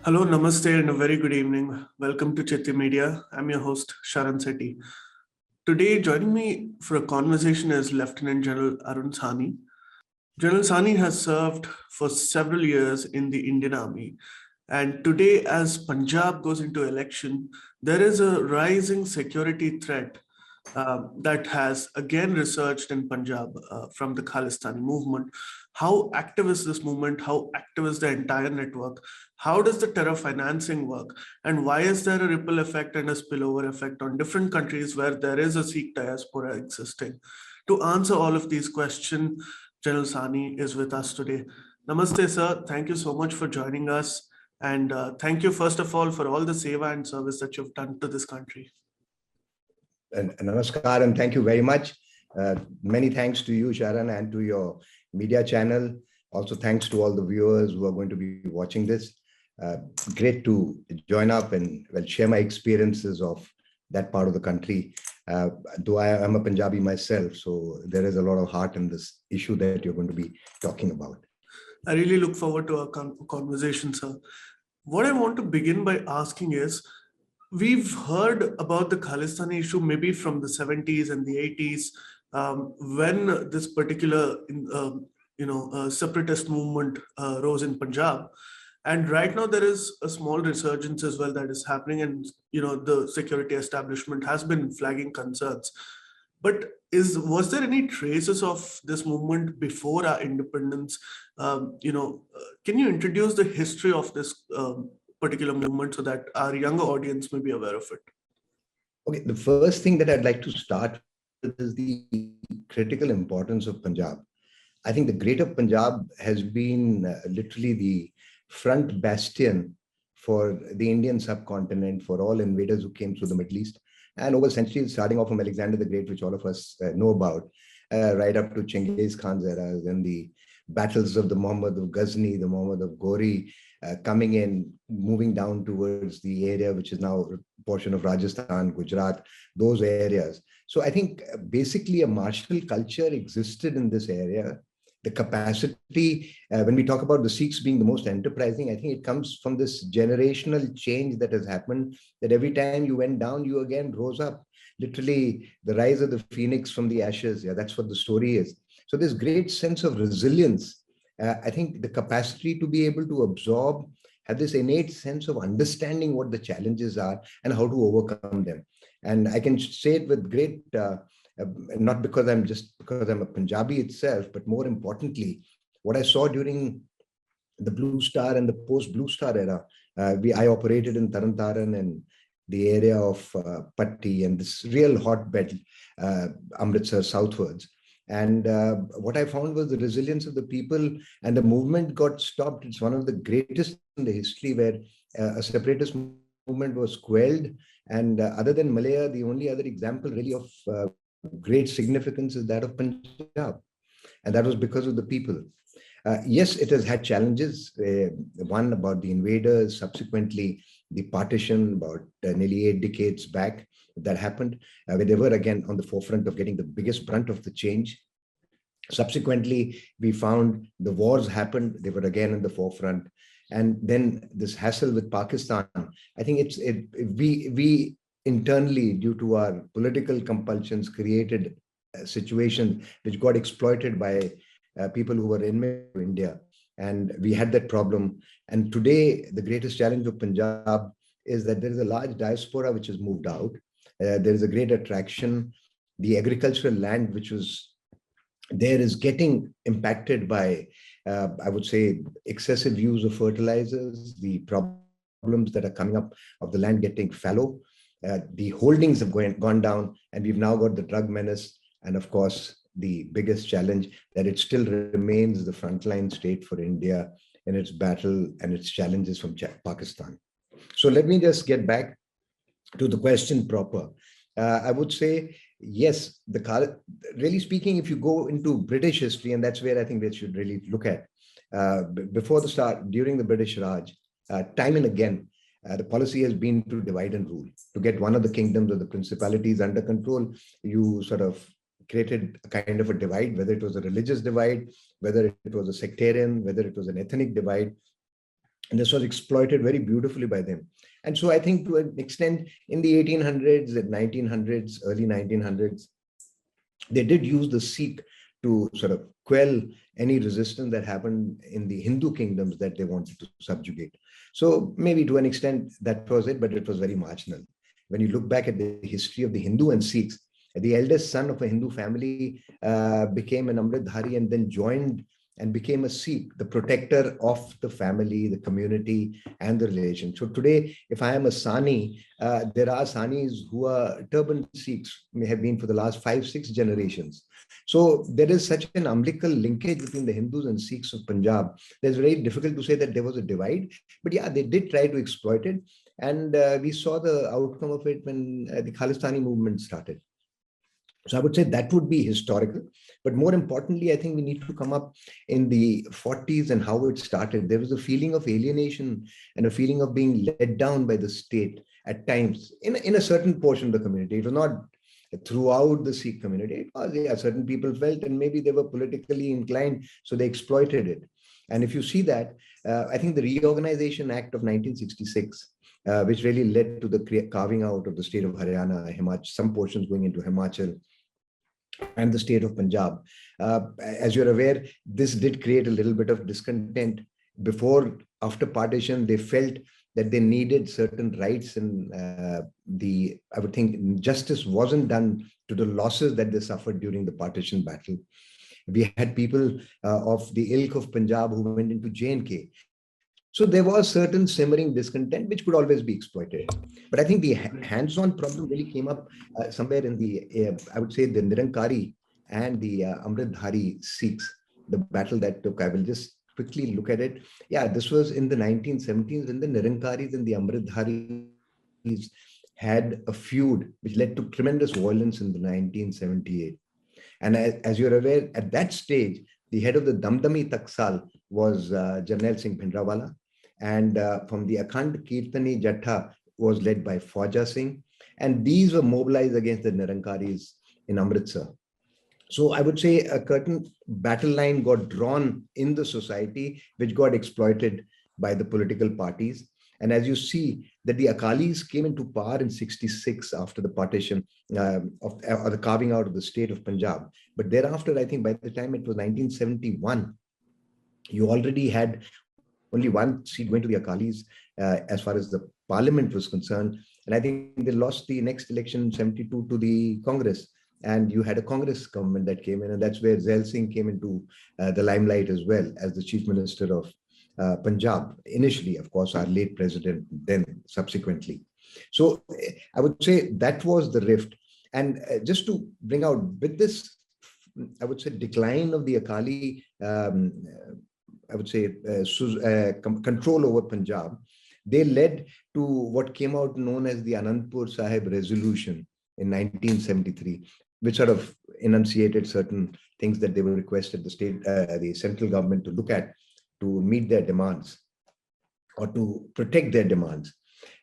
Hello, namaste, and a very good evening. Welcome to Citti Media. I'm your host, Sharan Sethi. Today, joining me for a conversation is Lieutenant General Arun Sahni. General Sahni has served for several years in the Indian Army. And today, as Punjab goes into election, there is a rising security threat that has again resurged in Punjab from the Khalistan movement. How active is this movement? How active is the entire network? How does the terror financing work? And why is there a ripple effect and a spillover effect on different countries where there is a Sikh diaspora existing? To answer all of these questions, General Sahni is with us today. Namaste, sir. Thank you so much for joining us. And thank you, first of all, for all the seva and service that you've done to this country. And namaskar, and thank you very much. Many thanks to you, Sharan, and to your media channel. Also, thanks to all the viewers who are going to be watching this. Great to join up and share my experiences of that part of the country. Though I am a Punjabi myself, so there is a lot of heart in this issue that you're going to be talking about. I really look forward to our conversation, sir. What I want to begin by asking is, we've heard about the Khalistani issue maybe from the 70s and the 80s, when this particular, separatist movement rose in Punjab. And right now there is a small resurgence as well that is happening, and the security establishment has been flagging concerns. But was there any traces of this movement before our independence? Can you introduce the history of this particular movement so that our younger audience may be aware of it? Okay, the first thing that I'd like to start with is the critical importance of Punjab. I think the greater Punjab has been literally the front bastion for the Indian subcontinent, for all invaders who came through the Middle East. And over centuries, starting off from Alexander the Great, which all of us know about, right up to Genghis Khan's era, then the battles of the Muhammad of Ghazni, the Muhammad of Ghori, coming in, moving down towards the area which is now a portion of Rajasthan, Gujarat, those areas. So I think basically a martial culture existed in this area. The capacity, when we talk about the Sikhs being the most enterprising, I think it comes from this generational change that has happened, that every time you went down, you again rose up. Literally, the rise of the phoenix from the ashes. Yeah, that's what the story is. So this great sense of resilience, I think the capacity to be able to absorb, have this innate sense of understanding what the challenges are and how to overcome them. And I can say it with great, not because I'm a Punjabi itself, but more importantly, what I saw during the Blue Star and the post-Blue Star era, I operated in Taran and the area of Patti and this real hotbed, Amritsar southwards. And what I found was the resilience of the people, and the movement got stopped. It's one of the greatest in the history where a separatist movement was quelled. And other than Malaya, the only other example really of great significance is that of Punjab. And that was because of the people. Yes, it has had challenges. One about the invaders, subsequently the partition about nearly 8 decades back that happened, where they were again on the forefront of getting the biggest brunt of the change. Subsequently, we found the wars happened, they were again in the forefront. And then this hassle with Pakistan, I think we internally, due to our political compulsions, created a situation which got exploited by people who were in India. And we had that problem. And today, the greatest challenge of Punjab is that there is a large diaspora which has moved out. There is a great attraction. The agricultural land which was there is getting impacted by, I would say, excessive use of fertilizers, the problems that are coming up of the land getting fallow. The holdings have gone down, and we've now got the drug menace. And of course, the biggest challenge that it still remains the frontline state for India in its battle and its challenges from Pakistan. So let me just get back to the question proper. I would say, yes, really speaking, if you go into British history, and that's where I think we should really look at, before the start, during the British Raj, time and again, the policy has been to divide and rule, to get one of the kingdoms or the principalities under control. You sort of created a kind of a divide, whether it was a religious divide, whether it was a sectarian, whether it was an ethnic divide. And this was exploited very beautifully by them. And so I think to an extent in the 1800s, 1900s, early 1900s, they did use the Sikh to sort of quell any resistance that happened in the Hindu kingdoms that they wanted to subjugate. So maybe to an extent that was it, but it was very marginal. When you look back at the history of the Hindu and Sikhs, the eldest son of a Hindu family became an Amritdhari and then joined and became a Sikh, the protector of the family, the community, and the relation. So today, if I am a Sahni, there are Sahnis who are turban Sikhs, may have been for the last 5-6 generations. So there is such an umbilical linkage between the Hindus and Sikhs of Punjab. It's very difficult to say that there was a divide, but yeah, they did try to exploit it. And we saw the outcome of it when the Khalistani movement started. So I would say that would be historical. But more importantly, I think we need to come up in the 40s and how it started. There was a feeling of alienation and a feeling of being let down by the state at times in a certain portion of the community. It was not throughout the Sikh community. It was, yeah, certain people felt, and maybe they were politically inclined, so they exploited it. And if you see that, I think the Reorganization Act of 1966, which really led to the carving out of the state of Haryana, Himachal, some portions going into Himachal, and the state of Punjab. As you're aware, this did create a little bit of discontent. After partition, they felt that they needed certain rights, and I would think justice wasn't done to the losses that they suffered during the partition battle. We had people of the ilk of Punjab who went into J&K. So there was certain simmering discontent which could always be exploited. But I think the hands-on problem really came up somewhere in the, I would say, the Nirankari and the Amritdhari Sikhs, the battle that took. I will just quickly look at it. Yeah, this was in the 1970s when the Nirankaris and the Amritdharis had a feud which led to tremendous violence in the 1978. And as you're aware, at that stage, the head of the Damdami Taksal was Jarnail Singh Bhindrawala. And from the Akhand Kirtani Jatha was led by Fauja Singh. And these were mobilized against the Nirankaris in Amritsar. So I would say a certain battle line got drawn in the society, which got exploited by the political parties. And as you see that the Akalis came into power in 66 after the partition or the carving out of the state of Punjab. But thereafter, I think by the time it was 1971, you already had only one seat going to the Akalis as far as the parliament was concerned. And I think they lost the next election in 72 to the Congress. And you had a Congress government that came in, and that's where Zail Singh came into the limelight as well as the chief minister of Punjab. Initially, of course, our late president, then subsequently. So I would say that was the rift. And just to bring out with this, I would say, decline of the Akali, I would say, control over Punjab, they led to what came out known as the Anandpur Sahib Resolution in 1973, which sort of enunciated certain things that they were requested the central government to look at to meet their demands or to protect their demands.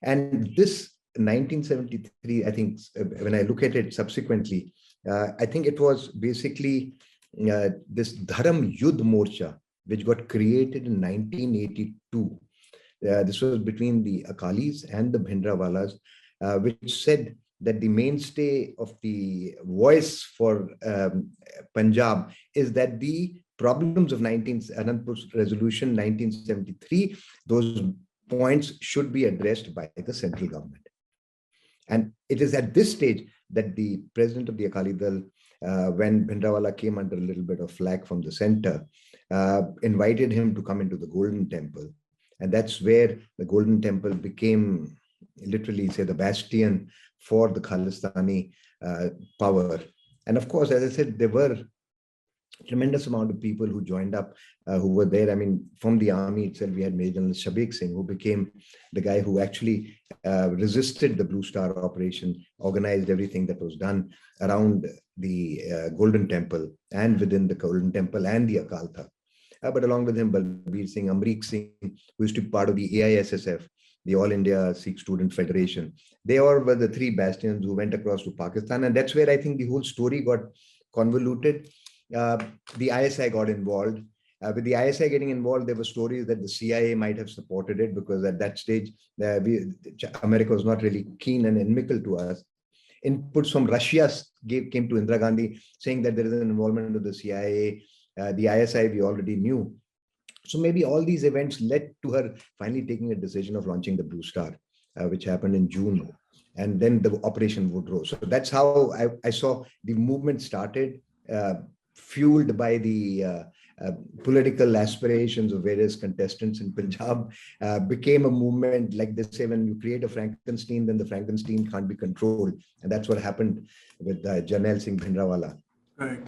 And this 1973, I think, when I look at it subsequently, I think it was basically this Dharam Yudh Morcha, which got created in 1982. This was between the Akalis and the Bhindranwalas, which said that the mainstay of the voice for Punjab is that the problems of Anandpur Resolution 1973, those points should be addressed by the central government. And it is at this stage that the president of the Akali Dal, when Bhindranwala came under a little bit of flack from the center, invited him to come into the Golden Temple. And that's where the Golden Temple became literally, say, the bastion for the Khalistani power. And of course, as I said, there were tremendous amount of people who joined up, who were there. I mean, from the army itself, we had Major General Shabik Singh, who became the guy who actually resisted the Blue Star operation, organized everything that was done around the Golden Temple and within the Golden Temple and the Akal Takht. But along with him, Balbir Singh, Amrik Singh, who used to be part of the AISSF, the All India Sikh Student Federation. They all were the three bastions who went across to Pakistan. And that's where I think the whole story got convoluted. The ISI got involved. With the ISI getting involved, there were stories that the CIA might have supported it because at that stage, America was not really keen and inimical to us. Inputs from Russia came to Indira Gandhi saying that there is an involvement of the CIA. The ISI we already knew. So maybe all these events led to her finally taking a decision of launching the Blue Star, which happened in June. And then the Operation Woodrow. So that's how I saw the movement started, fueled by the political aspirations of various contestants in Punjab, became a movement. Like they say, when you create a Frankenstein, then the Frankenstein can't be controlled. And that's what happened with Jarnail Singh Bhindranwala. Right.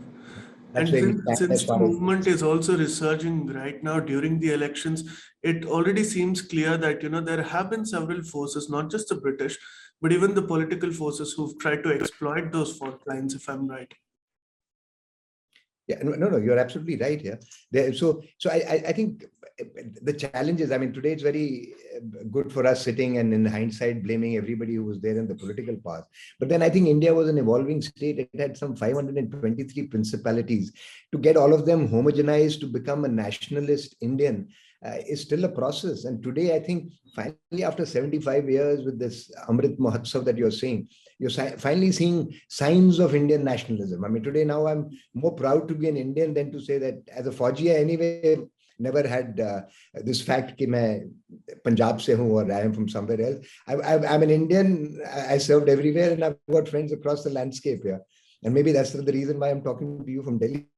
That's And since the movement is also resurging right now during the elections, it already seems clear that, there have been several forces, not just the British, but even the political forces who've tried to exploit those fault lines, if I'm right. Yeah, no, you're absolutely right here. So I think the challenges, I mean, today it's very good for us sitting and in hindsight blaming everybody who was there in the political past. But then I think India was an evolving state. It had some 523 principalities. To get all of them homogenized to become a nationalist Indian is still a process. And today, I think finally, after 75 years with this Amrit Mahotsav that you're seeing, you're finally seeing signs of Indian nationalism. I mean, today now I'm more proud to be an Indian than to say that as a Fauji, anyway, never had this fact that I'm Punjab se hu or I am from somewhere else. I'm an Indian. I served everywhere and I've got friends across the landscape here. And maybe that's the reason why I'm talking to you from Delhi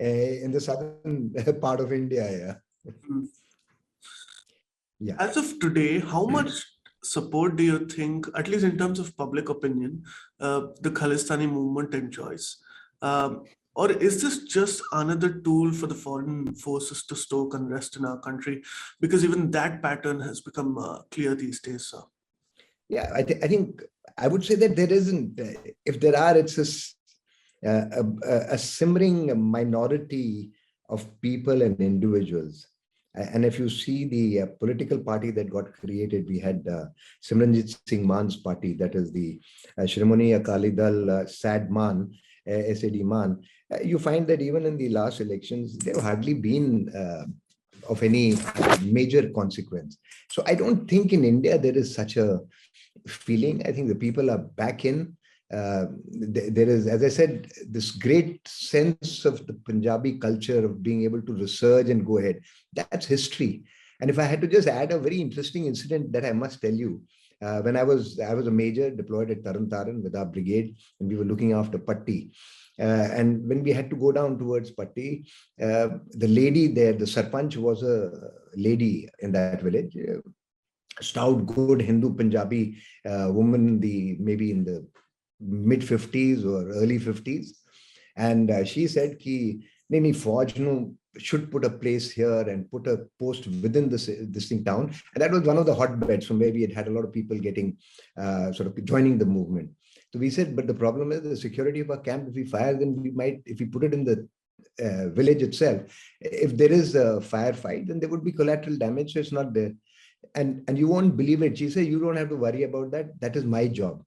in the southern part of India. Yeah. As of today, how much support do you think, at least in terms of public opinion, the Khalistani movement enjoys? Or is this just another tool for the foreign forces to stoke unrest in our country? Because even that pattern has become clear these days, sir. Yeah, I think I would say that there isn't. If there are, it's a simmering minority of people and individuals. And if you see the political party that got created, we had Simranjit Singh Man's party, that is the Shrimoni Akali Dal SAD Man, SAD Man. You find that even in the last elections, there have hardly been of any major consequence. So I don't think in India there is such a feeling. I think the people are back in. There is, as I said, this great sense of the Punjabi culture of being able to research and go ahead. That's history. And if I had to just add a very interesting incident that I must tell you, when I was a major deployed at Taran with our brigade, and we were looking after Patti. And when we had to go down towards Patti, the lady there, the Sarpanch was a lady in that village, stout, good Hindu Punjabi woman, maybe in the mid 50s or early 50s. And she said, Nini Fauj no should put a place here and put a post within this thing town. And that was one of the hotbeds from where we had a lot of people getting sort of joining the movement. So we said, but the problem is the security of our camp. If we fire, then we might, if we put it in the village itself, if there is a firefight, then there would be collateral damage. So it's not there. And you won't believe it. She said, you don't have to worry about that. That is my job.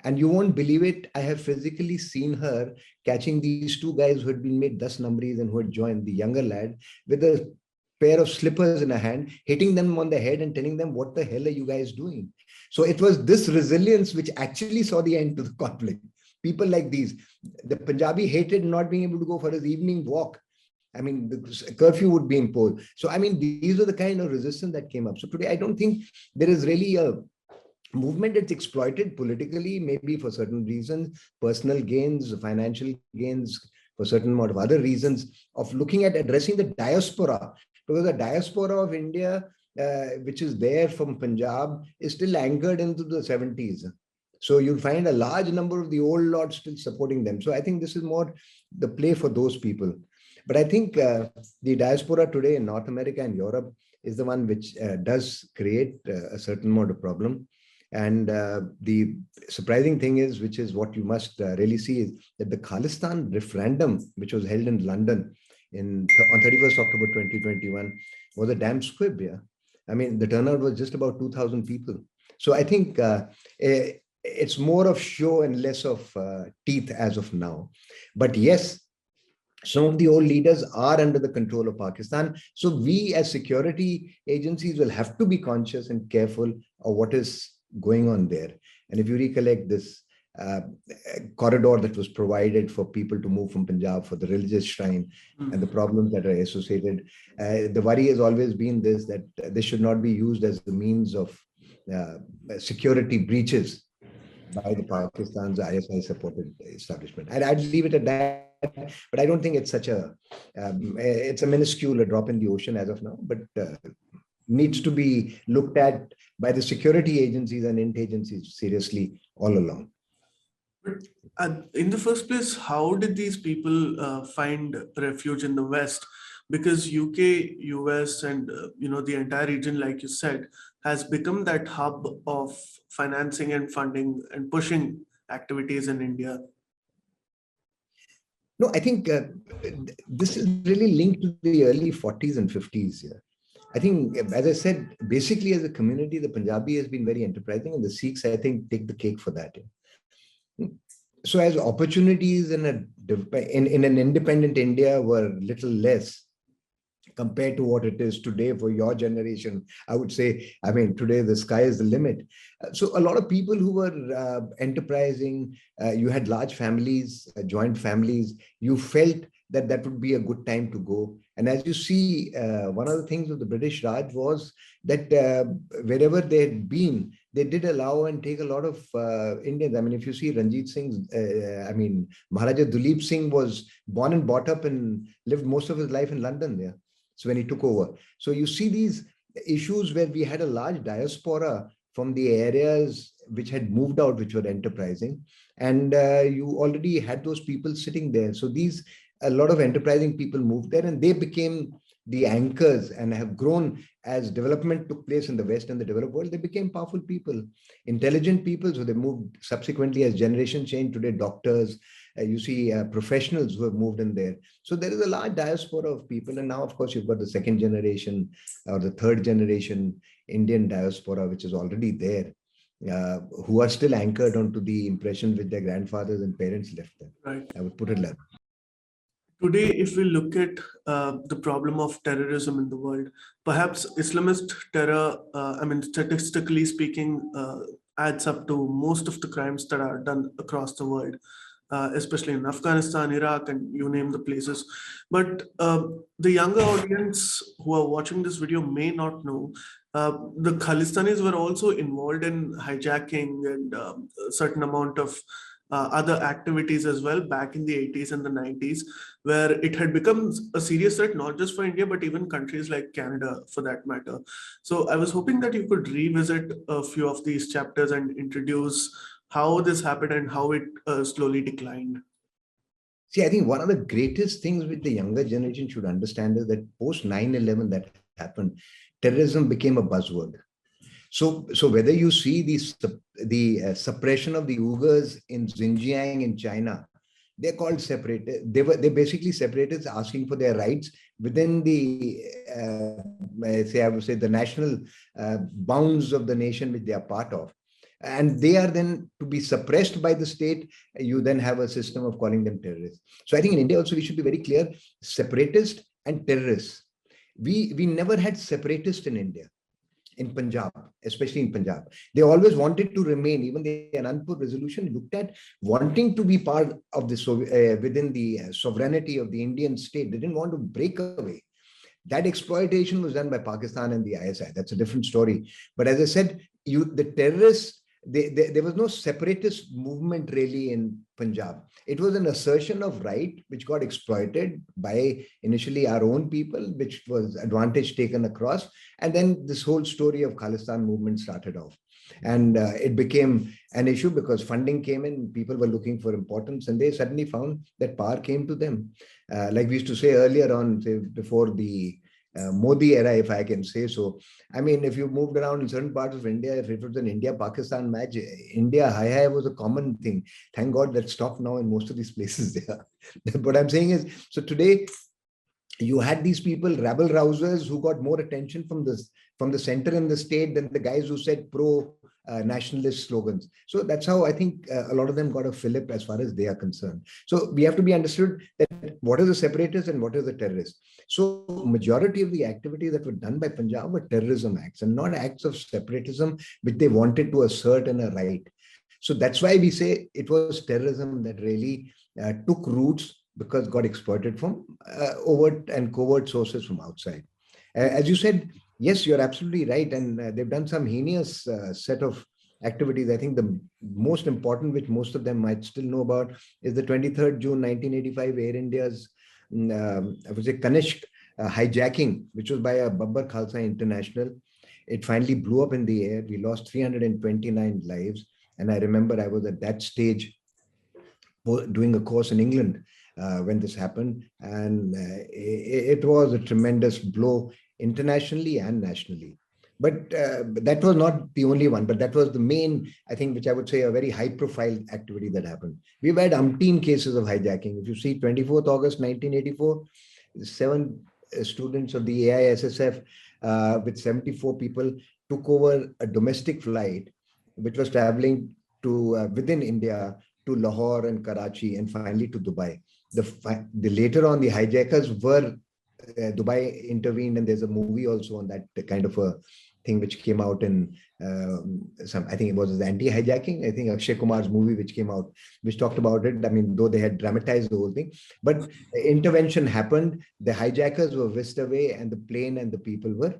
And you won't believe it. I have physically seen her catching these two guys who had been made 10 numbers and who had joined, the younger lad, with a pair of slippers in her hand, hitting them on the head and telling them, what the hell are you guys doing? So it was this resilience which actually saw the end to the conflict. People like these, the Punjabi hated not being able to go for his evening walk. I mean, the curfew would be imposed. So, I mean, these are the kind of resistance that came up. So today, I don't think there is really a movement that's exploited politically, maybe for certain reasons, personal gains, financial gains, for certain amount of other reasons of looking at addressing the diaspora. Because the diaspora of India, which is there from Punjab, is still anchored into the 70s. So you'll find a large number of the old lords still supporting them. So I think this is more the play for those people. But I think the diaspora today in North America and Europe is the one which does create a certain amount of problem. And the surprising thing is, which is what you must really see, is that the Khalistan referendum, which was held in London on 31st October 2021, was a damn squib. Yeah, I mean, the turnout was just about 2,000 people. So I think it's more of show and less of teeth as of now. But yes, Some of the old leaders are under the control of Pakistan. So we as security agencies will have to be conscious and careful of what is going on there. And if you recollect this uh, corridor that was provided for people to move from Punjab for the religious shrine and the problems that are associated, the worry has always been this, that this should not be used as the means of security breaches by the Pakistan's ISI supported establishment. And I'd leave it at that. But I don't think it's it's a minuscule, a drop in the ocean as of now, but needs to be looked at by the security agencies and int agencies seriously all along. But in the first place, how did these people find refuge in the West? Because UK, US, and the entire region, like you said, has become that hub of financing and funding and pushing activities in India. No, I think this is really linked to the early 40s and 50s. Yeah. I think, as I said, basically as a community, the Punjabi has been very enterprising, and the Sikhs, I think, take the cake for that. Yeah. So as opportunities in an independent India were little less compared to what it is today for your generation, I would say, I mean, today the sky is the limit. So a lot of people who were enterprising, you had large families, joint families, you felt that that would be a good time to go. And as you see, one of the things of the British Raj was that wherever they had been, they did allow and take a lot of Indians. I mean, if you see Ranjit Singh's, Maharaja Duleep Singh was born and brought up and lived most of his life in London there. So when he took over. So you see these issues where we had a large diaspora from the areas which had moved out, which were enterprising. And you already had those people sitting there. So a lot of enterprising people moved there, and they became the anchors and have grown as development took place in the West and the developed world. They became powerful people, intelligent people. So they moved subsequently as generation changed. Today, doctors, you see professionals who have moved in there. So there is a large diaspora of people. And now, of course, you've got the second generation or the third generation Indian diaspora, which is already there, who are still anchored onto the impression which their grandfathers and parents left them. Right. I would put it like that. Today, if we look at the problem of terrorism in the world, perhaps Islamist terror, statistically speaking, adds up to most of the crimes that are done across the world, especially in Afghanistan, Iraq, and you name the places. But the younger audience who are watching this video may not know, the Khalistanis were also involved in hijacking and a certain amount of other activities as well back in the 80s and the 90s, where it had become a serious threat, not just for India, but even countries like Canada for that matter. So I was hoping that you could revisit a few of these chapters and introduce how this happened and how it slowly declined. See, I think one of the greatest things which the younger generation should understand is that post 9/11 that happened, terrorism became a buzzword. So whether you see the suppression of the Uyghurs in Xinjiang in China, they're called separatists. They're basically separatists asking for their rights within the I would say the national bounds of the nation which they are part of. And they are then to be suppressed by the state. You then have a system of calling them terrorists. So I think in India also we should be very clear: separatists and terrorists. We never had separatists in India. In Punjab, especially in Punjab. They always wanted to remain, even the Anandpur resolution looked at wanting to be part of the within the sovereignty of the Indian state. They didn't want to break away. That exploitation was done by Pakistan and the ISI. That's a different story. But as I said, the terrorists, there was no separatist movement really in Punjab. It was an assertion of right which got exploited by initially our own people, which was advantage taken across. And then this whole story of Khalistan movement started off. And it became an issue because funding came in, people were looking for importance, and they suddenly found that power came to them. Like we used to say earlier on, say before the Modi era, if I can say so. I mean, if you moved around in certain parts of India, if it was an India-Pakistan match, India hi-hi was a common thing. Thank God that stopped now in most of these places there. What I'm saying is, so today, you had these people, rabble rousers, who got more attention from the center in the state than the guys who said pro nationalist slogans. So that's how I think a lot of them got a fillip as far as they are concerned. So we have to be understood that what are the separatists and what are the terrorists. So majority of the activities that were done by Punjab were terrorism acts and not acts of separatism, which they wanted to assert in a right. So that's why we say it was terrorism that really took roots, because got exploited from overt and covert sources from outside. As you said, yes, you're absolutely right. And they've done some heinous set of activities. I think the most important, which most of them might still know about, is the 23rd June 1985 Air India's, I would say, Kanishk hijacking, which was by a Babbar Khalsa International. It finally blew up in the air. We lost 329 lives. And I remember I was at that stage doing a course in England when this happened. And it was a tremendous blow internationally and nationally. But that was not the only one, but that was the main, I think, which I would say a very high profile activity that happened. We've had umpteen cases of hijacking. If you see 24th August 1984, 7 students of the AISSF with 74 people took over a domestic flight, which was traveling to within India to Lahore and Karachi and finally to Dubai. The later on, the hijackers were Dubai intervened, and there's a movie also on that kind of a thing which came out in I think it was the anti-hijacking. I think Akshay Kumar's movie which came out, which talked about it. I mean, though they had dramatized the whole thing, but intervention happened. The hijackers were whisked away, and the plane and the people were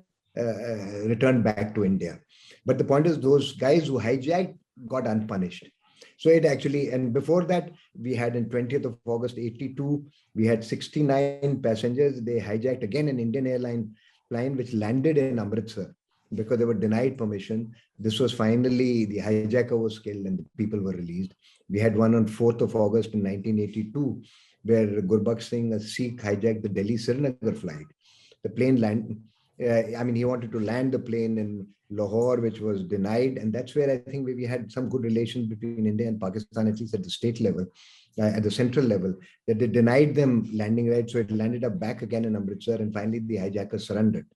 returned back to India. But the point is, those guys who hijacked got unpunished. So it actually, and before that, we had in 20th of August 82, we had 69 passengers. They hijacked again an Indian airline plane which landed in Amritsar because they were denied permission. This was finally, the hijacker was killed and the people were released. We had one on 4th of August in 1982, where Gurbakh Singh, a Sikh, hijacked the Delhi-Srinagar flight. The plane landed. He wanted to land the plane in Lahore, which was denied. And that's where I think we had some good relations between India and Pakistan, at least at the state level, at the central level, that they denied them landing right. So it landed up back again in Amritsar, and finally the hijackers surrendered.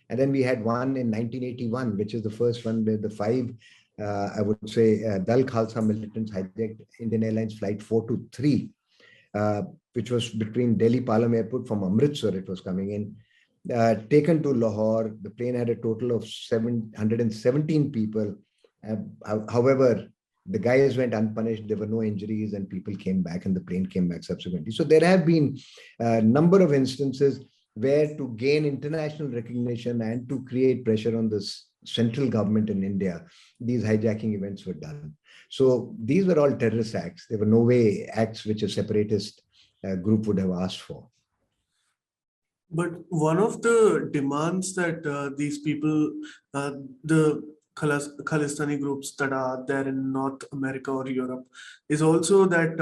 And then we had one in 1981, which is the first one where the 5, I would say, Dal Khalsa militants hijacked Indian Airlines Flight 423, which was between Delhi Palam Airport from Amritsar. It was coming in. Taken to Lahore. The plane had a total of 717 people. However, the guys went unpunished. There were no injuries, and people came back, and the plane came back subsequently. So there have been a number of instances where, to gain international recognition and to create pressure on this central government in India, these hijacking events were done. So these were all terrorist acts. There were no way acts which a separatist group would have asked for. But one of the demands that these people, the Khalistani groups that are there in North America or Europe, is also that,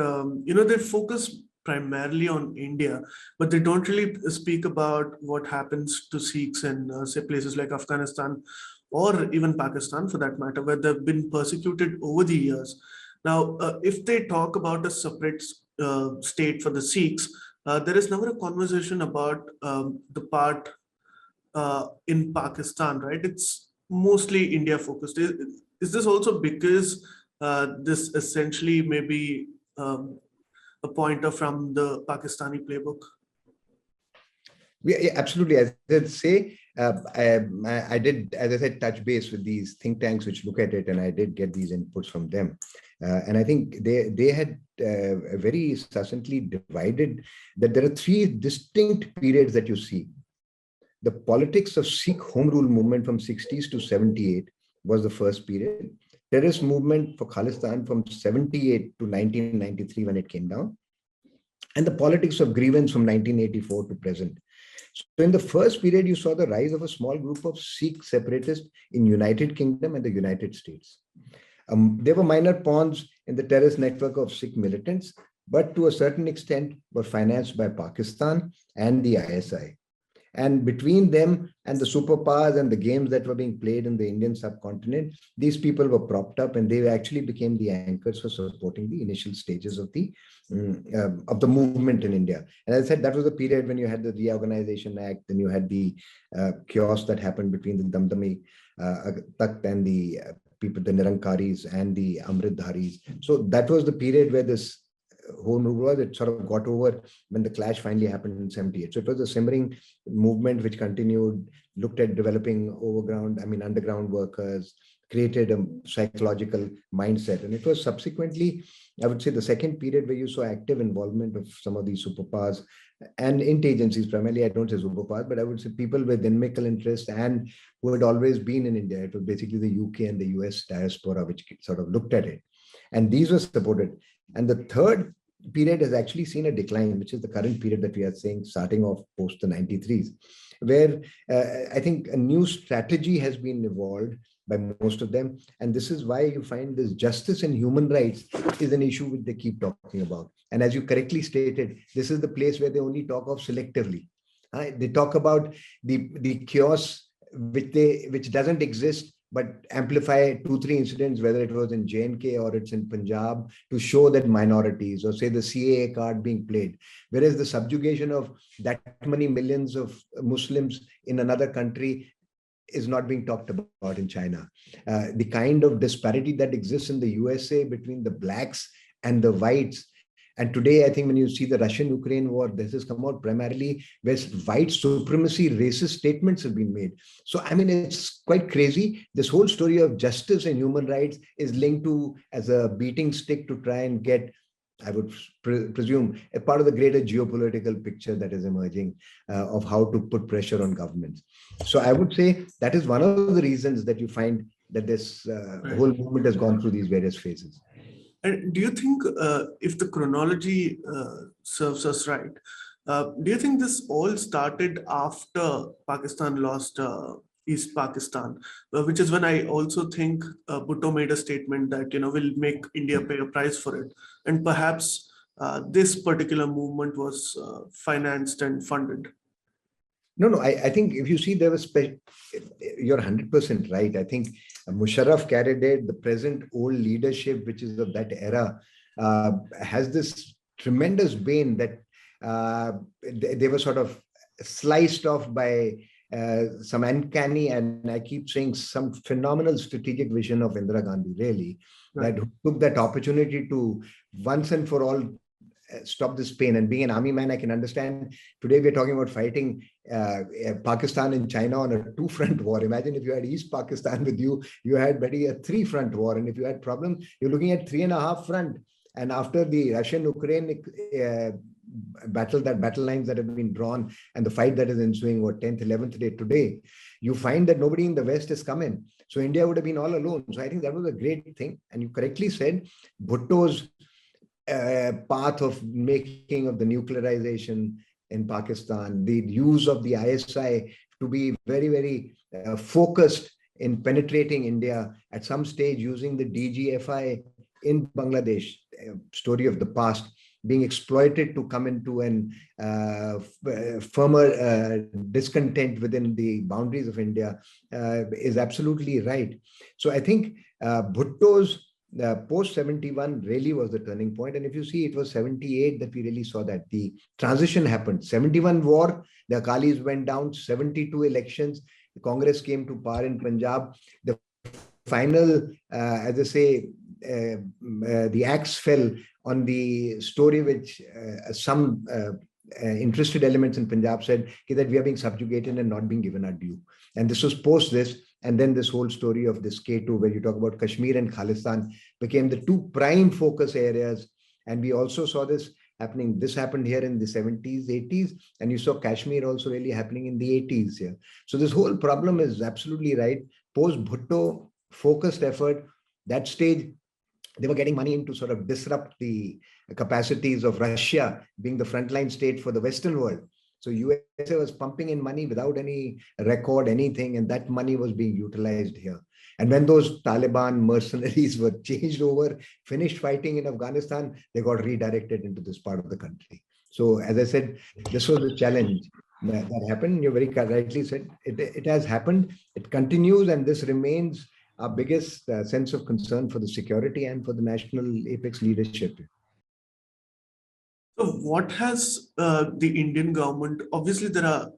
they focus primarily on India, but they don't really speak about what happens to Sikhs in, say, places like Afghanistan or even Pakistan, for that matter, where they've been persecuted over the years. Now, if they talk about a separate state for the Sikhs, there is never a conversation about the part in Pakistan, right? It's mostly India focused. Is this also because this essentially may be a pointer from the Pakistani playbook? Yeah, absolutely. As I say, I did, as I said, touch base with these think tanks which look at it, and I did get these inputs from them. And I think they had very succinctly divided that there are 3 distinct periods that you see. The politics of Sikh home rule movement from 60s to 78 was the first period. Terrorist movement for Khalistan from 78 to 1993 when it came down. And the politics of grievance from 1984 to present. So in the first period, you saw the rise of a small group of Sikh separatists in United Kingdom and the United States. There were minor pawns in the terrorist network of Sikh militants, but to a certain extent were financed by Pakistan and the ISI. And between them and the superpowers and the games that were being played in the Indian subcontinent, these people were propped up, and they actually became the anchors for supporting the initial stages of the movement in India. And as I said, that was the period when you had the Reorganization Act, then you had the chaos that happened between the Damdami Takht and the people, the Nirankaris and the Amritdharis. So that was the period where this whole movement, it sort of got over when the clash finally happened in 78. So it was a simmering movement which continued, looked at developing underground workers, created a psychological mindset. And it was subsequently, I would say, the second period where you saw active involvement of some of these superpowers and intelligences. Primarily, I don't say superpowers, but I would say people with inimical interest and who had always been in India. It was basically the UK and the US diaspora which sort of looked at it. And these were supported. And the third period has actually seen a decline, which is the current period that we are saying, starting off post the 93s, where I think a new strategy has been evolved by most of them. And this is why you find this justice and human rights is an issue which they keep talking about. And as you correctly stated, this is the place where they only talk of selectively. They talk about the chaos which doesn't exist, but amplify 2-3 incidents, whether it was in J&K or it's in Punjab, to show that minorities, or say the CAA card being played. Whereas the subjugation of that many millions of Muslims in another country is not being talked about in China. The kind of disparity that exists in the USA between the blacks and the whites. And today, I think when you see the Russian-Ukraine war, this has come out primarily where white supremacy, racist statements have been made. So, I mean, it's quite crazy. This whole story of justice and human rights is linked to as a beating stick to try and get, I would presume, a part of the greater geopolitical picture that is emerging of how to put pressure on governments. So I would say that is one of the reasons that you find that this whole movement has gone through these various phases. And do you think, if the chronology serves us right, do you think this all started after Pakistan lost East Pakistan, which is when I also think Bhutto made a statement that, will make India pay a price for it. And perhaps this particular movement was financed and funded. No, I think if you see, there was, you're 100% right. I think Musharraf carried it. The present old leadership, which is of that era, has this tremendous bane that they were sort of sliced off by some uncanny, and I keep saying some phenomenal strategic vision of Indira Gandhi, really, right, that took that opportunity to once and for all stop this pain. And being an army man, I can understand. Today we're talking about fighting Pakistan and China on a 2-front war. Imagine if you had East Pakistan with you, you had maybe a 3-front war. And if you had problem, you're looking at 3.5 front. And after the Russian-Ukraine battle lines that have been drawn and the fight that is ensuing, 10th, 11th day today, you find that nobody in the West is coming. So India would have been all alone. So I think that was a great thing. And you correctly said, Bhutto's path of making of the nuclearization in Pakistan, the use of the ISI to be very, very focused in penetrating India, at some stage using the DGFI in Bangladesh, story of the past, being exploited to come into an firmer discontent within the boundaries of India is absolutely right. So I think Bhutto's post 71 really was the turning point. And if you see, it was 78 that we really saw that the transition happened. 71 war, the Akalis went down. 72 elections, the Congress came to power in Punjab. The final, as I say, the axe fell on the story which some interested elements in Punjab said that we are being subjugated and not being given our due. And this was post this. And then this whole story of this K2, where you talk about Kashmir and Khalistan, became the 2 prime focus areas. And we also saw this happening. This happened here in the 70s, 80s, and you saw Kashmir also really happening in the 80s here. So this whole problem is absolutely right. Post-Bhutto, focused effort, that stage, they were getting money in to sort of disrupt the capacities of Russia being the frontline state for the Western world. So USA was pumping in money without any record, anything, and that money was being utilized here. And when those Taliban mercenaries were changed over, finished fighting in Afghanistan, they got redirected into this part of the country. So as I said, this was a challenge. that happened. You very rightly said it has happened. It continues, and this remains our biggest sense of concern for the security and for the national apex leadership. So what has the Indian government, obviously there are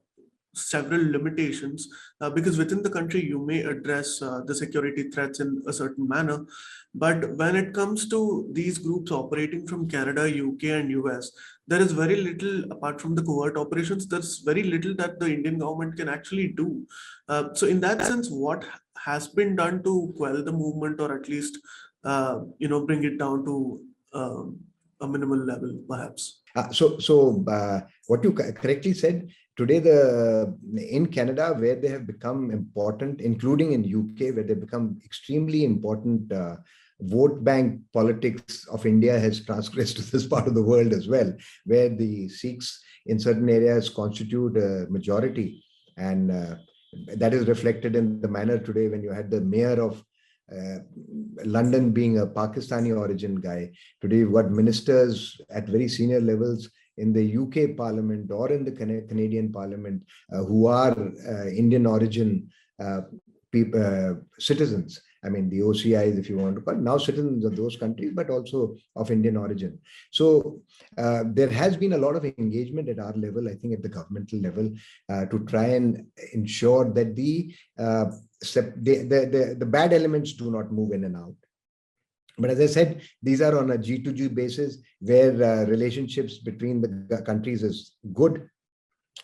several limitations because within the country you may address the security threats in a certain manner, but when it comes to these groups operating from Canada, UK and US, there is very little apart from the covert operations. There's very little that the Indian government can actually do. So in that sense, what has been done to quell the movement, or at least bring it down to a minimal level perhaps? What you correctly said, today in Canada, where they have become important, including in UK, where they become extremely important, vote bank politics of India has transgressed to this part of the world as well, where the Sikhs in certain areas constitute a majority. And that is reflected in the manner today when you had the mayor of London being a Pakistani origin guy. Today you've got ministers at very senior levels in the UK Parliament or in the Canadian Parliament who are Indian origin citizens. I mean, the OCIs, if you want to call it, now citizens of those countries, but also of Indian origin. So there has been a lot of engagement at our level, I think at the governmental level, to try and ensure that the bad elements do not move in and out. But as I said, these are on a G2G basis where relationships between the countries is good.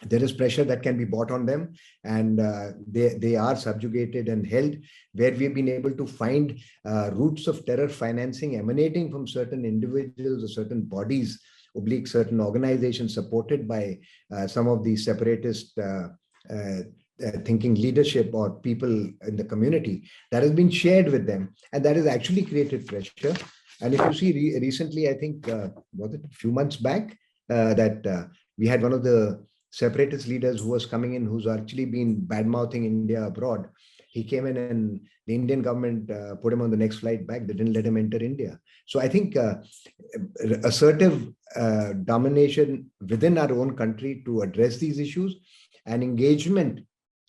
There is pressure that can be brought on them, and they are subjugated and held, where we've been able to find routes of terror financing emanating from certain individuals or certain bodies, oblique certain organizations supported by some of the separatist thinking leadership or people in the community, that has been shared with them, and that has actually created pressure. And if you see recently, I think, was it a few months back, that we had one of the separatist leaders who was coming in, who's actually been bad-mouthing India abroad. He came in and the Indian government put him on the next flight back. They didn't let him enter India. So I think assertive domination within our own country to address these issues, and engagement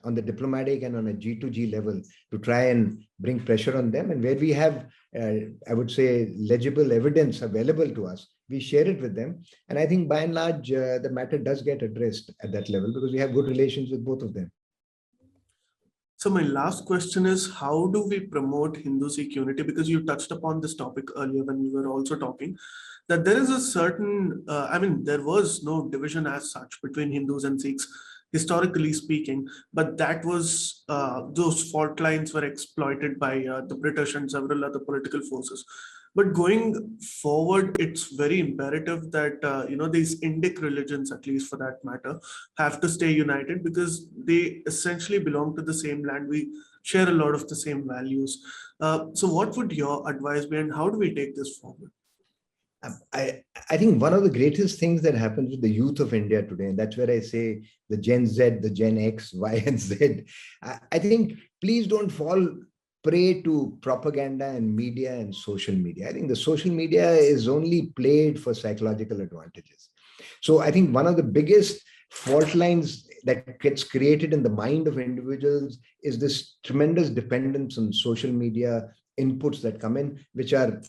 on the diplomatic and on a G2G level to try and bring pressure on them. And where we have, I would say, legible evidence available to us, we share it with them. And I think by and large, the matter does get addressed at that level because we have good relations with both of them. So my last question is, how do we promote Hindu-Sikh unity? Because you touched upon this topic earlier when we were also talking, that there is a certain, there was no division as such between Hindus and Sikhs, historically speaking, but that was, those fault lines were exploited by the British and several other political forces. But going forward, it's very imperative that, these Indic religions, at least for that matter, have to stay united because they essentially belong to the same land. We share a lot of the same values. So what would your advice be, and how do we take this forward? I think one of the greatest things that happens with the youth of India today, and that's where I say the Gen Z, the Gen X, Y, and Z, I think please don't fall prey to propaganda and media and social media. I think the social media is only played for psychological advantages. So I think one of the biggest fault lines that gets created in the mind of individuals is this tremendous dependence on social media inputs that come in, which are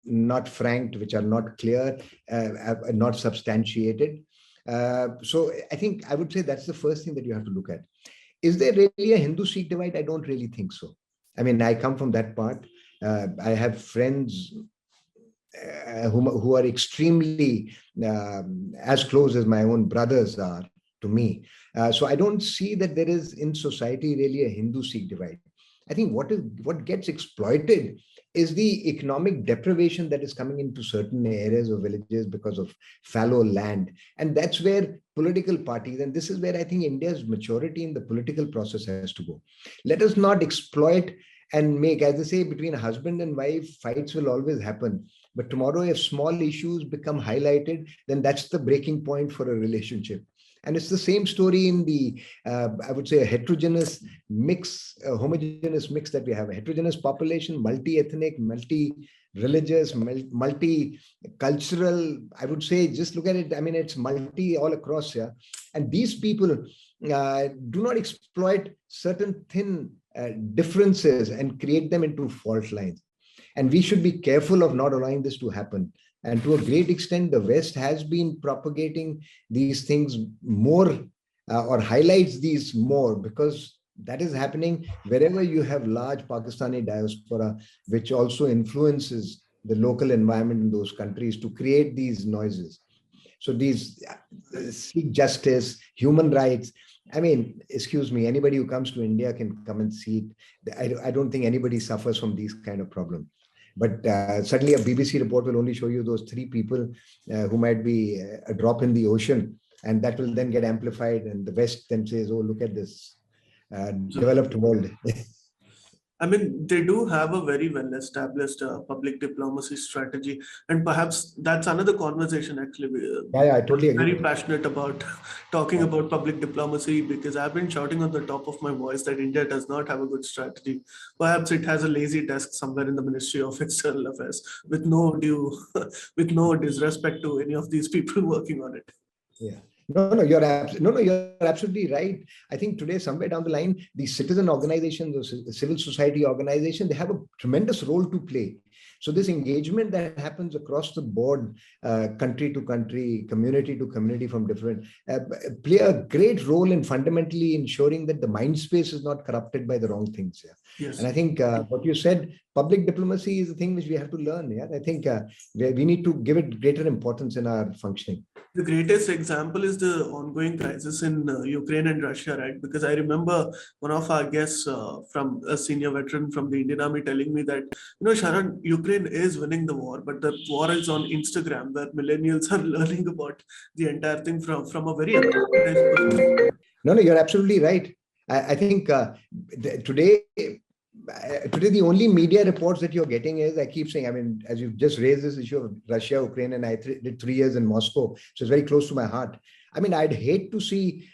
not franked, which are not clear, not substantiated. So I think I would say that's the first thing that you have to look at. Is there really a Hindu-Sikh divide? I don't really think so. I mean, I come from that part. I have friends who are extremely as close as my own brothers are to me. So I don't see that there is in society really a Hindu-Sikh divide. I think what gets exploited is the economic deprivation that is coming into certain areas or villages because of fallow land. And that's where political parties, and this is where I think India's maturity in the political process has to go. Let us not exploit and make, as they say, between husband and wife, fights will always happen. But tomorrow, if small issues become highlighted, then that's the breaking point for a relationship. And it's the same story in the, I would say, a heterogeneous mix, a homogeneous mix that we have. A heterogeneous population, multi-ethnic, multi-religious, multi-cultural. I would say, just look at it. I mean, it's multi all across here. And these people do not exploit certain thin differences and create them into fault lines. And we should be careful of not allowing this to happen. And to a great extent, the West has been propagating these things more or highlights these more, because that is happening wherever you have large Pakistani diaspora, which also influences the local environment in those countries to create these noises. So these Sikh justice, human rights. I mean, excuse me, anybody who comes to India can come and see it. I don't think anybody suffers from these kind of problems. But suddenly a BBC report will only show you those 3 people who might be a drop in the ocean. And that will then get amplified. And the West then says, oh, look at this developed world. I mean, they do have a very well-established public diplomacy strategy, and perhaps that's another conversation. Actually, Yeah, I totally agree. Very passionate about talking about public diplomacy, because I've been shouting on the top of my voice that India does not have a good strategy. Perhaps it has a lazy desk somewhere in the Ministry of External Affairs, with no with no disrespect to any of these people working on it. Yeah. No, you're absolutely right. I think today, somewhere down the line, the citizen organizations, the civil society organization, they have a tremendous role to play. So this engagement that happens across the board, country to country, community to community from different, play a great role in fundamentally ensuring that the mind space is not corrupted by the wrong things. Yeah. Yes. And I think what you said, public diplomacy is a thing which we have to learn. Yeah. I think we need to give it greater importance in our functioning. The greatest example is the ongoing crisis in Ukraine and Russia, right? Because I remember one of our guests from a senior veteran from the Indian Army telling me that, Sharan, Ukraine is winning the war, but the war is on Instagram, where millennials are learning about the entire thing from a very unorganized perspective. No, you're absolutely right. I think today, the only media reports that you're getting is, I keep saying, I mean, as you've just raised this issue of Russia, Ukraine, and I did 3 years in Moscow, so it's very close to my heart. I mean, I'd hate to see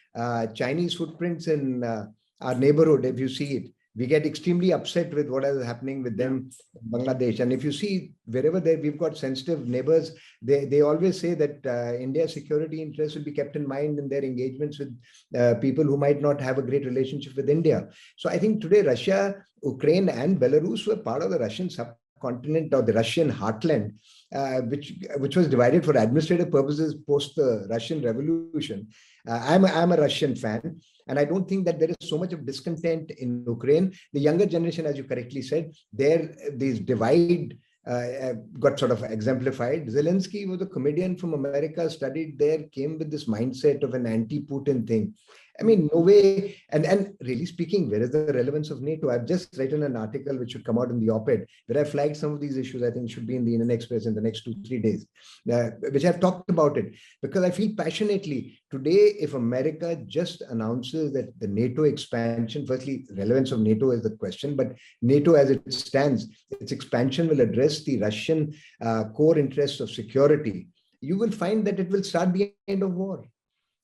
Chinese footprints in our neighborhood. If you see it, we get extremely upset with what is happening with them in Bangladesh. And if you see wherever we've got sensitive neighbors, they always say that India's security interests will be kept in mind in their engagements with people who might not have a great relationship with India. So I think today Russia, Ukraine, and Belarus were part of the Russian subcontinent or the Russian heartland, which was divided for administrative purposes post the Russian Revolution. I'm a Russian fan. And I don't think that there is so much of discontent in Ukraine. The younger generation, as you correctly said, these divide got sort of exemplified. Zelensky was a comedian from America, studied there, came with this mindset of an anti-Putin thing. I mean, no way. And really speaking, where is the relevance of NATO? I've just written an article which should come out in the op-ed where I flagged some of these issues. I think should be in the Indian Express in the next 2-3 days, which I've talked about it, because I feel passionately today, if America just announces that the NATO expansion, firstly, relevance of NATO is the question, but NATO as it stands, its expansion will address the Russian core interests of security, you will find that it will start the end of war.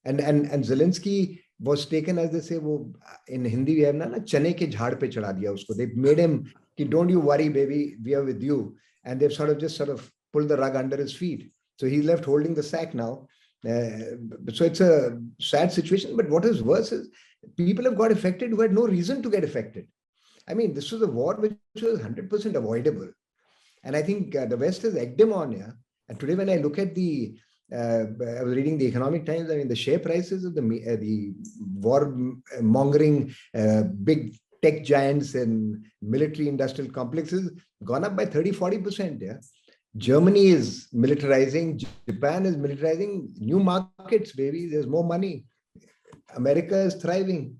And Zelensky was taken, as they say, in Hindi we have na chane ke jhaad pe chada diya usko. They've made him, don't you worry, baby, we are with you. And they've sort of pulled the rug under his feet. So he's left holding the sack now. So it's a sad situation. But what is worse is people have got affected who had no reason to get affected. I mean, this was a war which was 100% avoidable. And I think the West has egged him on. Yeah. And today when I look at I was reading the Economic Times. I mean, the share prices of the war-mongering big tech giants and military-industrial complexes gone up by 30-40%. Yeah, Germany is militarizing. Japan is militarizing. New markets, baby. There's more money. America is thriving.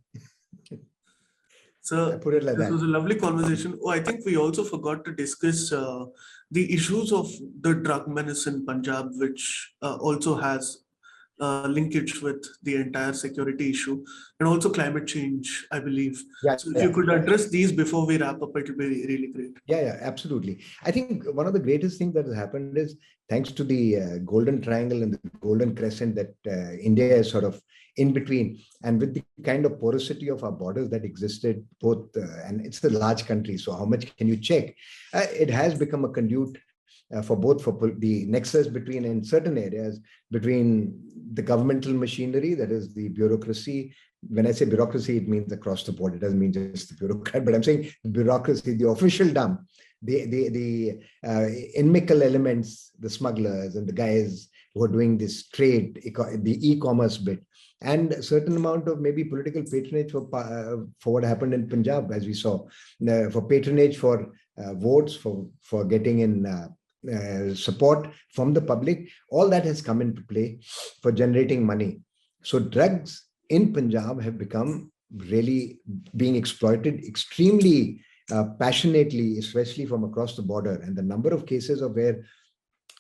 So put it like this that. was a lovely conversation. Oh, I think we also forgot to discuss the issues of the drug menace in Punjab, which also has linkage with the entire security issue, and also climate change, I believe. Yeah, so if you could address these before we wrap up, it will be really great. Yeah, absolutely. I think one of the greatest things that has happened is thanks to the Golden Triangle and the Golden Crescent that India is sort of in between, and with the kind of porosity of our borders that existed both, and it's a large country, so how much can you check? It has become a conduit for both for the nexus between in certain areas between the governmental machinery, that is the bureaucracy. When I say bureaucracy, it means across the board. It doesn't mean just the bureaucrat, but I'm saying bureaucracy, the officialdom, the inimical elements, the smugglers and the guys who are doing this trade, the e-commerce bit, and a certain amount of maybe political patronage for what happened in Punjab, as we saw, for patronage for votes, for getting in support from the public. All that has come into play for generating money. So drugs in Punjab have become really being exploited extremely passionately, especially from across the border. And the number of cases of where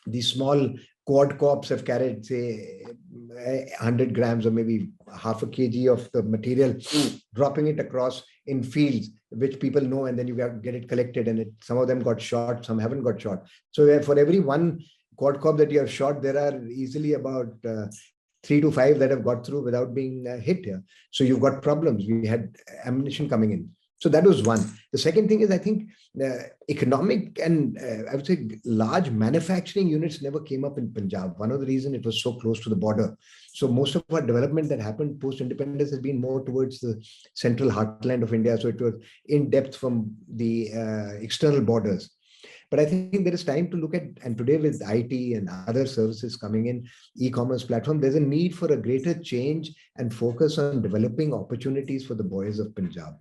these small quad cops have carried, say, 100 grams or maybe half a kg of the material, dropping it across in fields, which people know, and then you have to get it collected. And some of them got shot, some haven't got shot. So for every one quad cop that you have shot, there are easily about 3 to 5 that have got through without being hit here. So you've got problems. We had ammunition coming in. So that was one. The second thing is, I think economic and I would say large manufacturing units never came up in Punjab. One of the reasons it was so close to the border. So most of our development that happened post-independence has been more towards the central heartland of India. So it was in depth from the external borders. But I think there is time to look at, and today with IT and other services coming in, e-commerce platform, there's a need for a greater change and focus on developing opportunities for the boys of Punjab,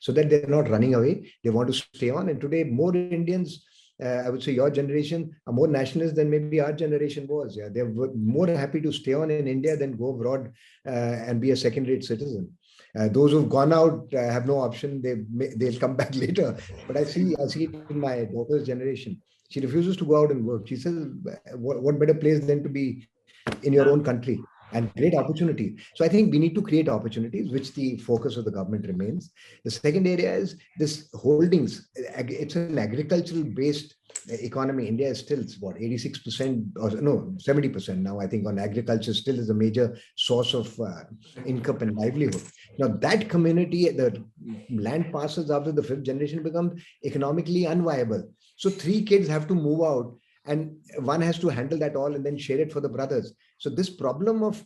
so that they're not running away. They want to stay on. And today, more Indians, I would say your generation, are more nationalists than maybe our generation was. Yeah, they're more happy to stay on in India than go abroad and be a second-rate citizen. Those who've gone out have no option. They'll come back later. But I see it in my daughter's generation. She refuses to go out and work. She says, what better place than to be in your own country? And great opportunity. So I think we need to create opportunities, which the focus of the government remains. The second area is this holdings. It's an agricultural based economy. India is still what, 86% or no, 70% now, I think, on agriculture still is a major source of income and livelihood. Now that community, the land passes after the 5th generation, becomes economically unviable. So 3 kids have to move out, and one has to handle that all and then share it for the brothers. So this problem of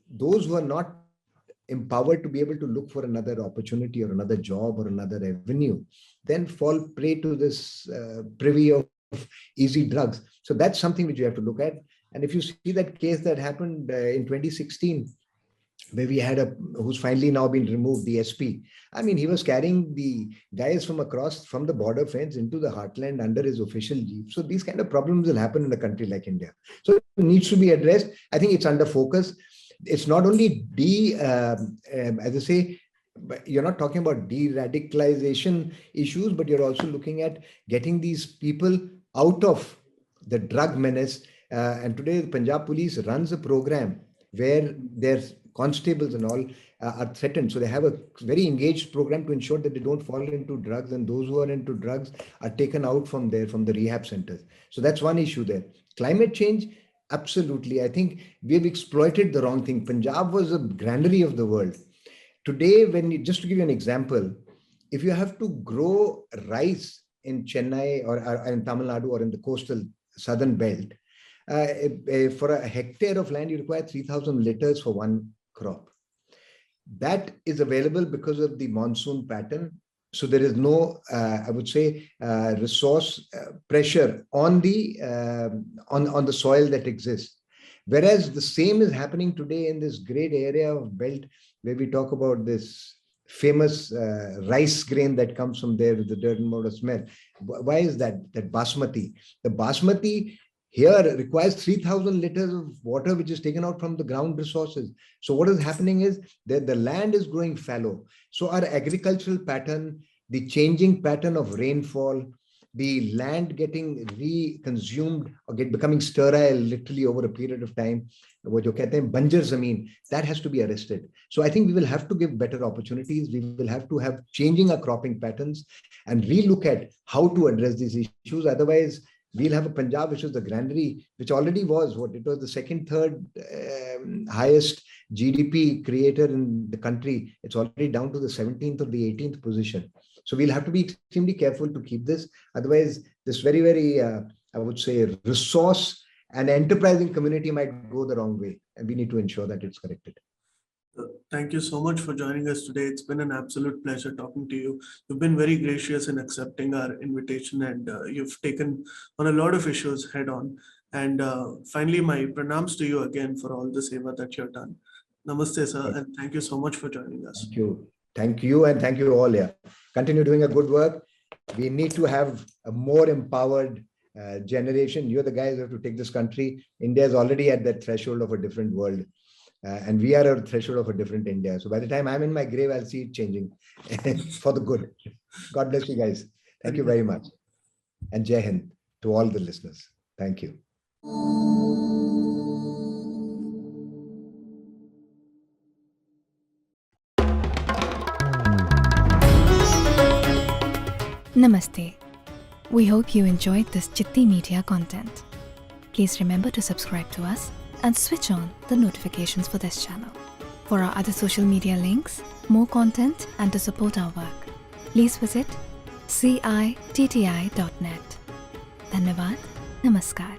those who are not empowered to be able to look for another opportunity or another job or another avenue, then fall prey to this privy of easy drugs. So that's something which you have to look at. And if you see that case that happened in 2016, where we had who's finally now been removed, the SP. I mean, he was carrying the guys from the border fence into the heartland under his official jeep. So these kind of problems will happen in a country like India. So it needs to be addressed. I think it's under focus. It's not only as I say, you're not talking about de-radicalization issues, but you're also looking at getting these people out of the drug menace. And today, the Punjab Police runs a program where there's constables and all are threatened. So they have a very engaged program to ensure that they don't fall into drugs, and those who are into drugs are taken out from there, from the rehab centers. So that's one issue there. Climate change, absolutely. I think we've exploited the wrong thing. Punjab was a granary of the world. Today, just to give you an example, if you have to grow rice in Chennai or in Tamil Nadu or in the coastal southern belt, for a hectare of land, you require 3,000 liters for one crop. That is available because of the monsoon pattern. So there is no, I would say, resource pressure on the soil that exists. Whereas the same is happening today in this great area of belt where we talk about this famous rice grain that comes from there with the dirt and mortar smell. Why is that? That basmati. The basmati here requires 3,000 liters of water, which is taken out from the ground resources. So what is happening is that the land is growing fallow. So our agricultural pattern, the changing pattern of rainfall, the land getting re-consumed or becoming sterile literally over a period of time, what you कहते हैं banjar zameen, that has to be arrested. So I think we will have to give better opportunities. We will have to have changing our cropping patterns and relook at how to address these issues. Otherwise, we'll have a Punjab, which is the granary, which already was what it was, the second, third highest GDP creator in the country. It's already down to the 17th or the 18th position. So we'll have to be extremely careful to keep this. Otherwise, this very, very I would say, resource and enterprising community might go the wrong way. And we need to ensure that it's corrected. Thank you so much for joining us today. It's been an absolute pleasure talking to you. You've been very gracious in accepting our invitation, and you've taken on a lot of issues head on. And finally, my pranams to you again for all the seva that you've done. Namaste, sir, and thank you so much for joining us. Thank you. Thank you, and thank you all. Yeah. Continue doing a good work. We need to have a more empowered generation. You're the guys who have to take this country. India is already at that threshold of a different world. And we are at the threshold of a different India. So by the time I'm in my grave, I'll see it changing for the good. God bless you guys. Thank you very much. And Jai Hind to all the listeners. Thank you. Namaste. We hope you enjoyed this Citti Media content. Please remember to subscribe to us and switch on the notifications for this channel. For our other social media links, more content, and to support our work, please visit citti.net. Dhanyavad. Namaskar.